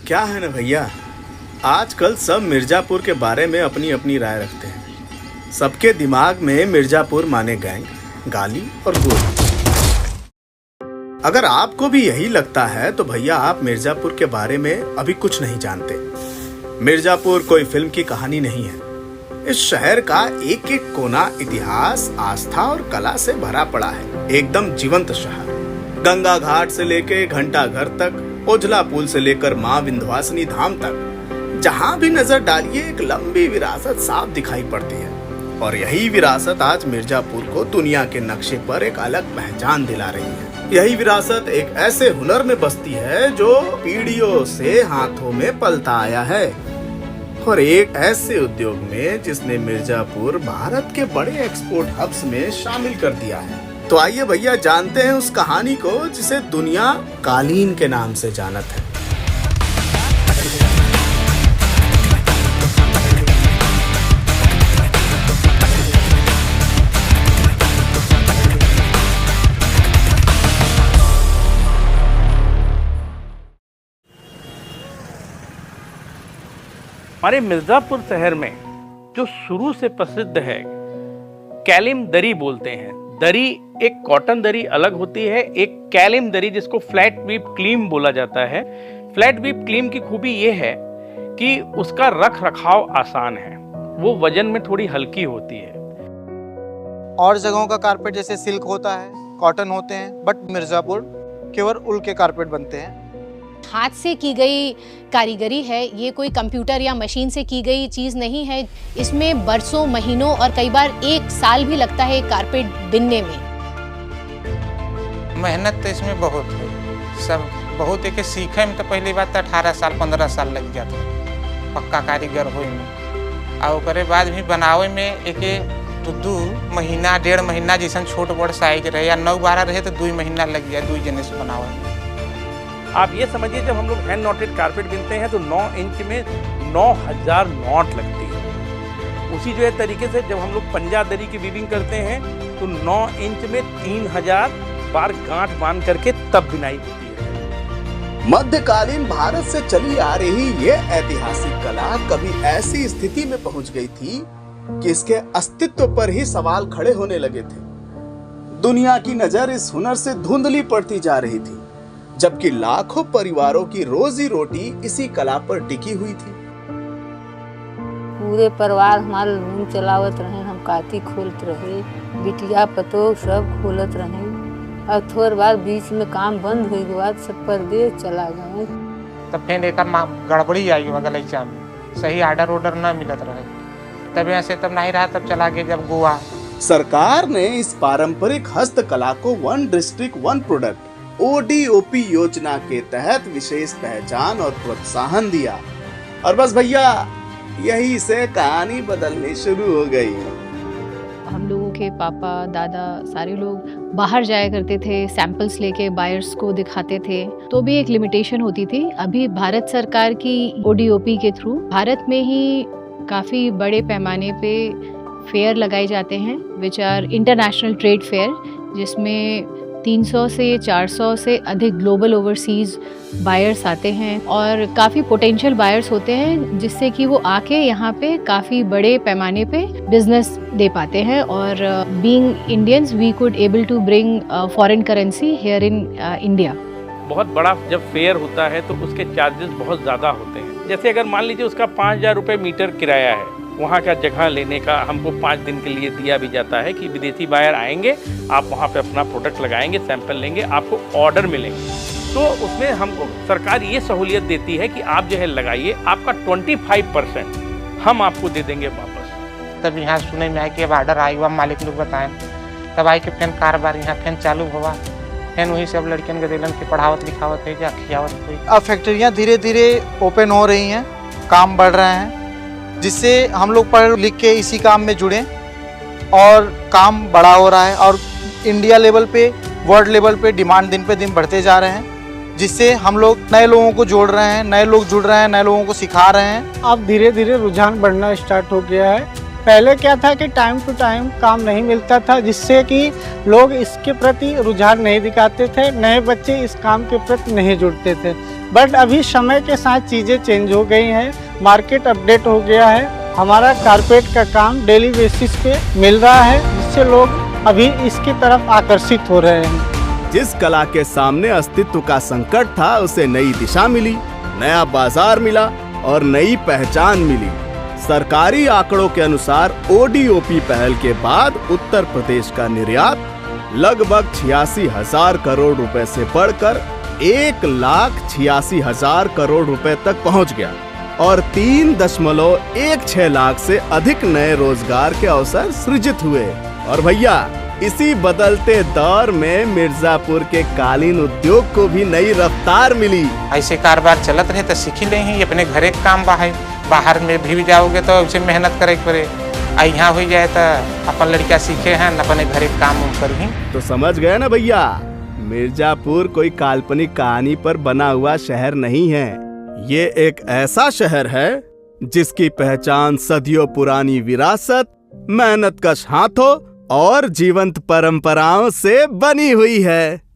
क्या है ना भैया, आजकल सब मिर्जापुर के बारे में अपनी अपनी राय रखते हैं। सबके दिमाग में मिर्जापुर माने गैंग, गाली और गोली। अगर आपको भी यही लगता है तो भैया आप मिर्जापुर के बारे में अभी कुछ नहीं जानते। मिर्जापुर कोई फिल्म की कहानी नहीं है। इस शहर का एक एक कोना इतिहास, आस्था और कला से भरा पड़ा है। एकदम जीवंत शहर। गंगा घाट से लेके घंटा घर तक, ओझला पुल से लेकर माँ विंध्यवासिनी धाम तक, जहाँ भी नजर डालिए एक लंबी विरासत साफ दिखाई पड़ती है। और यही विरासत आज मिर्जापुर को दुनिया के नक्शे पर एक अलग पहचान दिला रही है। यही विरासत एक ऐसे हुनर में बसती है जो पीढ़ियों से हाथों में पलता आया है, और एक ऐसे उद्योग में जिसने मिर्जापुर भारत के बड़े एक्सपोर्ट हब्स में शामिल कर दिया है। तो आइए भैया जानते हैं उस कहानी को जिसे दुनिया कालीन के नाम से जानत है। हमारे मिर्जापुर शहर में जो शुरू से प्रसिद्ध है, कैलिम दरी बोलते हैं। दरी एक कॉटन दरी अलग होती है, एक कैलिम दरी जिसको फ्लैट वीप क्लीम बोला जाता है। फ्लैट वीप क्लीम की खूबी ये है कि उसका रख रखाव आसान है, वो वजन में थोड़ी हल्की होती है। और जगहों का कारपेट जैसे सिल्क होता है, कॉटन होते हैं, बट मिर्जापुर केवल उल के कारपेट बनते हैं। हाथ से की गई कारीगरी है, ये कोई कंप्यूटर या मशीन से की गई चीज़ नहीं है। इसमें बरसों, महीनों और कई बार एक साल भी लगता है कारपेट बिनने में। मेहनत तो इसमें बहुत है, सब बहुत है कि सीखे में तो पहली बात तो 18 साल 15 साल लग जाता है पक्का कारीगर होए में। और ओकरे बाद भी बनावे में एक 2 महीना 1.5 महीना जैसा छोट बड़ साइज रहे या 9-12 रहे तो 2 महीना लग जाए 2 जने से बनावे में। आप ये समझिए जब हम लोग हैंड नॉटेड कारपेट बिनते हैं तो 9 इंच में 9000 नॉट लगती है। उसी जो है तरीके से जब हम लोग पंजा दरी की वीविंग करते हैं तो 9 इंच में 3000 बार गांठ बांध करके तब बिनाई होती है। मध्यकालीन भारत से चली आ रही ये ऐतिहासिक कला कभी ऐसी स्थिति में पहुंच गई थी कि इसके अस्तित्व पर ही सवाल खड़े होने लगे थे। दुनिया की नजर इस हुनर से धुंधली पड़ती जा रही थी, जबकि लाखों परिवारों की रोजी रोटी इसी कला पर टिकी हुई थी। पूरे परिवार हमारे रूम चलावत रहे, हम काती खोलत रहे, बिटिया पतो सब खोलत रहे। और थोड़ी बार बीच में काम बंद हुई के बाद सब परदेश चला गए। तब फिर एक गड़बड़ी आई गलैचा में, सही ऑर्डर ना मिलत रहे, तब यहाँ से तब नहीं रहा, तब चला गया जब गोवा। सरकार ने इस पारंपरिक हस्तकला को one district one product ODOP योजना के तहत विशेष पहचान और प्रोत्साहन दिया, और बस भैया यही से कहानी बदलनी शुरू हो गई। हम लोगों के पापा दादा सारे लोग बाहर जाया करते थे, सैंपल्स लेके बायर्स को दिखाते थे, तो भी एक लिमिटेशन होती थी। अभी भारत सरकार की ODOP के थ्रू भारत में ही काफ़ी बड़े पैमाने पे फेयर लगाए जाते हैं, which are international trade fair, जिसमें 300 से 400 से अधिक ग्लोबल ओवरसीज बायर्स आते हैं और काफ़ी पोटेंशियल बायर्स होते हैं, जिससे कि वो आके यहाँ पे काफ़ी बड़े पैमाने पे बिजनेस दे पाते हैं। और being Indians we could able to bring foreign currency here in India. बहुत बड़ा जब फेयर होता है तो उसके चार्जेस बहुत ज़्यादा होते हैं। जैसे अगर मान लीजिए उसका 5000 रुपये मीटर किराया है, वहाँ का जगह लेने का हमको 5 दिन के लिए दिया भी जाता है कि विदेशी बायर आएंगे, आप वहाँ पे अपना प्रोडक्ट लगाएंगे, सैंपल लेंगे, आपको ऑर्डर मिलेंगे। तो उसमें हमको सरकार ये सहूलियत देती है कि आप जो है लगाइए, आपका 25% हम आपको दे देंगे वापस। तब यहाँ सुने में आए कि अब ऑर्डर आई हुआ, मालिक लोग बताएं, तब आई कि फिर कारोबार यहाँ फिर चालू हुआ। फिर वही सब लड़कियों के दिलन के पढ़ावत लिखावत है या खियावत हुई। अब फैक्ट्रियाँ धीरे धीरे ओपन हो रही हैं, काम बढ़ रहे हैं, जिससे हम लोग पढ़ लिख के इसी काम में जुड़े और काम बड़ा हो रहा है। और इंडिया लेवल पे, वर्ल्ड लेवल पे डिमांड दिन पे दिन बढ़ते जा रहे हैं, जिससे हम लोग नए लोगों को जोड़ रहे हैं, नए लोग जुड़ रहे हैं, नए लोगों को सिखा रहे हैं। अब धीरे धीरे रुझान बढ़ना स्टार्ट हो गया है। पहले क्या था कि टाइम टू टाइम काम नहीं मिलता था, जिससे कि लोग इसके प्रति रुझान नहीं दिखाते थे, नए बच्चे इस काम के प्रति नहीं जुड़ते थे। बट अभी समय के साथ चीज़ें चेंज हो गई हैं, मार्केट अपडेट हो गया है। हमारा कारपेट का काम डेली बेसिस पे मिल रहा है, जिससे लोग अभी इसकी तरफ आकर्षित हो रहे हैं। जिस कला के सामने अस्तित्व का संकट था उसे नई दिशा मिली, नया बाजार मिला और नई पहचान मिली। सरकारी आंकड़ों के अनुसार ओडीओपी पहल के बाद उत्तर प्रदेश का निर्यात लगभग 86,000 करोड़ रुपए से बढ़कर 1,86,000 करोड़ रुपए तक पहुंच गया और 3.16 लाख से अधिक नए रोजगार के अवसर सृजित हुए। और भैया, इसी बदलते दौर में मिर्जापुर के कालीन उद्योग को भी नई रफ्तार मिली। ऐसे कारोबार चलत रहे तो सीख ले ही अपने घरे के काम बाहर में भी जाओगे तो उसे मेहनत करे पड़े। यहाँ हो जाए तो अपन लड़का सीखे हैं अपने घरे काम कर ही। तो समझ गए ना भैया, मिर्जापुर कोई काल्पनिक कहानी पर बना हुआ शहर नहीं है। ये एक ऐसा शहर है जिसकी पहचान सदियों पुरानी विरासत, मेहनतकश हाथों और जीवंत परंपराओं से बनी हुई है।